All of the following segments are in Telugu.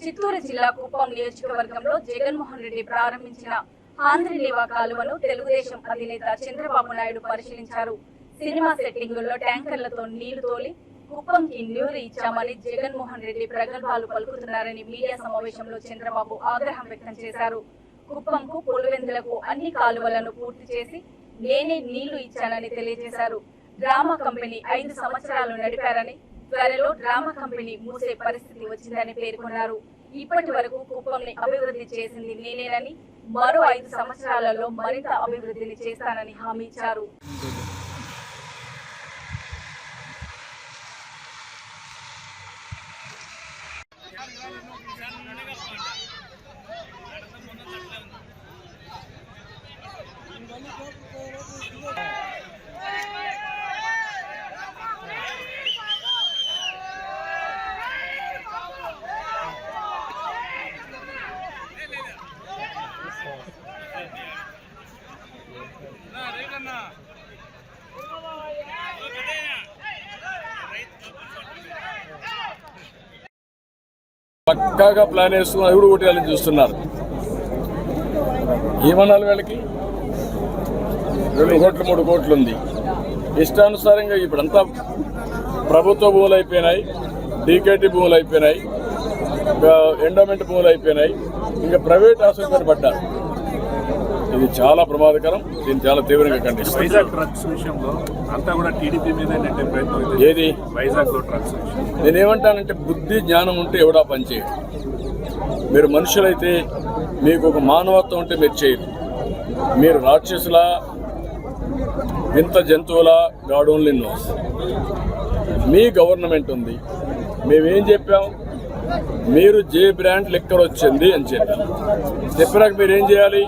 చిత్తూరు జిల్లా కుప్పం నియోజకవర్గంలో జగన్మోహన్ రెడ్డి ప్రారంభించిన ఆంధ్రలీవా కాలువను తెలుగుదేశం అధినేత చంద్రబాబు నాయుడు పరిశీలించారు. సినిమా సెట్టింగుల్లో ట్యాంకర్లతో నీళ్లు తోలి కుప్పంకి నీరు ఇచ్చామని జగన్మోహన్ రెడ్డి ప్రగల్భాలు పలుకుతున్నారని మీడియా సమావేశంలో చంద్రబాబు ఆగ్రహం వ్యక్తం చేశారు. కుప్పంకు పులివెందులకు అన్ని కాలువలను పూర్తి చేసి నేనే నీళ్లు ఇచ్చానని తెలియజేశారు. డ్రామా కంపెనీ 5 సంవత్సరాలు నడిపారని, త్వరలో డ్రామా కంపెనీ మూసే పరిస్థితి వచ్చిందని పేర్కొన్నారు. ఇప్పటి వరకు కుప్పంని అభివృద్ధి చేసింది నేనేనని, మరో 5 సంవత్సరాలలో మరింత అభివృద్ధిని చేస్తానని హామీ ఇచ్చారు. పక్కాగా ప్లాన్ వేస్తున్నారు. ఎవరు కొట్టాలని చూస్తున్నారు. ఏమన్నాలి వీళ్ళకి? 2 కోట్లు 3 కోట్లు ఉంది. ఇష్టానుసారంగా ఇప్పుడంతా ప్రభుత్వ భూములు అయిపోయినాయి, డీకేటీ భూములు అయిపోయినాయి, ఎండోమెంట్ భూములు అయిపోయినాయి, ఇంకా ప్రైవేట్ ఆసుపత్రి పడ్డారు. ఇది చాలా ప్రమాదకరం. దీన్ని చాలా తీవ్రంగా ఖండిస్తాం. వైజాగ్ ట్రక్స్ విషయంలో అంతా కూడా టీడీపీ మీద నెట్టే ప్రయత్నం. ఏది వైజాగ్ లో ట్రక్స్ నేనేమంటానంటే, బుద్ధి జ్ఞానం ఉంటే ఎవడా పనిచేయదు. మీరు మనుషులైతే, మీకు ఒక మానవత్వం ఉంటే మీరు చేయరు. మీరు రాక్షసుల, వింత జంతువుల, గాడ్ ఓన్లీ నోస్. మీ గవర్నమెంట్ ఉంది. మేమేం చెప్పాం? మీరు జే బ్రాండ్ లెక్కర్ వచ్చింది అని చెప్పాక మీరు ఏం చేయాలి?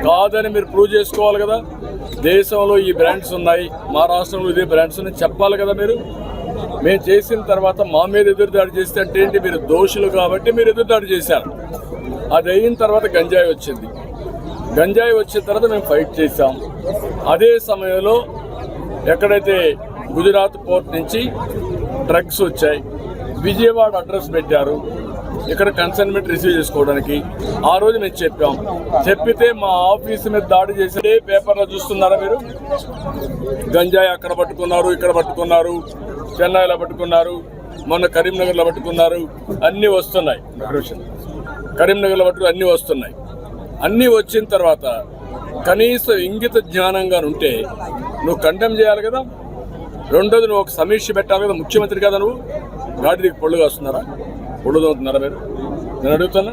కాదని మీరు ప్రూవ్ చేసుకోవాలి కదా. దేశంలో ఈ బ్రాండ్స్ ఉన్నాయి, మా రాష్ట్రంలో ఇదే బ్రాండ్స్ ఉన్నాయి చెప్పాలి కదా. మేము చేసిన తర్వాత మా మీద ఎదురుదాడి చేస్తే అంటే ఏంటి? మీరు దోషులు కాబట్టి మీరు ఎదురుదాడి చేశారు. అది అయిన తర్వాత గంజాయి వచ్చింది. గంజాయి వచ్చిన తర్వాత మేము ఫైట్ చేశాం. అదే సమయంలో ఎక్కడైతే గుజరాత్ పోర్ట్ నుంచి డ్రగ్స్ వచ్చాయి, విజయవాడ అడ్రస్ పెట్టారు ఇక్కడ కన్సైన్మెంట్ రిసీవ్ చేసుకోవడానికి. ఆ రోజు మేము చెప్పితే మా ఆఫీసు మీద దాడి చేసే పేపర్లో చూస్తున్నారా మీరు? గంజాయి అక్కడ పట్టుకున్నారు, ఇక్కడ పట్టుకున్నారు, చెన్నైలో పట్టుకున్నారు, మొన్న కరీంనగర్లో పట్టుకున్నారు, అన్నీ వస్తున్నాయి. కరీంనగర్లో పట్టుకు అన్నీ వస్తున్నాయి. అన్నీ వచ్చిన తర్వాత కనీసం ఇంగిత జ్ఞానంగా ఉంటే నువ్వు కండెమ్ చేయాలి కదా. రెండోది, నువ్వు ఒక సమీక్ష పెట్టాలి కదా. ముఖ్యమంత్రి కదా నువ్వు. గాడిదికి పొళ్ళుగా వస్తున్నారా? పొళ్ళు తోగుతున్నారా మీరు? నేను అడుగుతున్నా.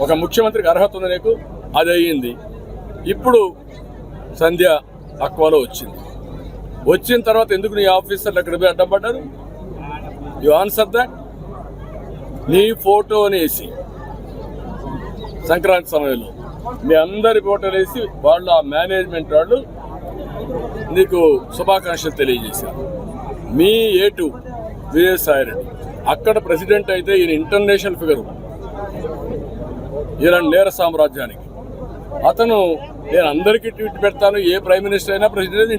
ఒక ముఖ్యమంత్రికి అర్హత ఉంది నీకు? అది అయ్యింది. ఇప్పుడు సంధ్య అక్వాలో వచ్చింది. వచ్చిన తర్వాత ఎందుకు నీ ఆఫీసర్లు అక్కడ పోయి అడ్డం పడ్డారు? You answer that. నీ ఫోటోని వేసి సంక్రాంతి సమయంలో మీ అందరి ఫోటోలు వేసి వాళ్ళు, ఆ మేనేజ్మెంట్ వాళ్ళు నీకు శుభాకాంక్షలు తెలియజేశారు. మీ A2 విజయసాయి రెడ్డి అక్కడ ప్రెసిడెంట్ అయితే ఈయన ఇంటర్నేషనల్ ఫిగర్, ఈయన నేర సామ్రాజ్యానికి. అతను నేను అందరికీ ట్వీట్ పెడతాను, ఏ ప్రైమ్ మినిస్టర్ అయినా ప్రెసిడెంట్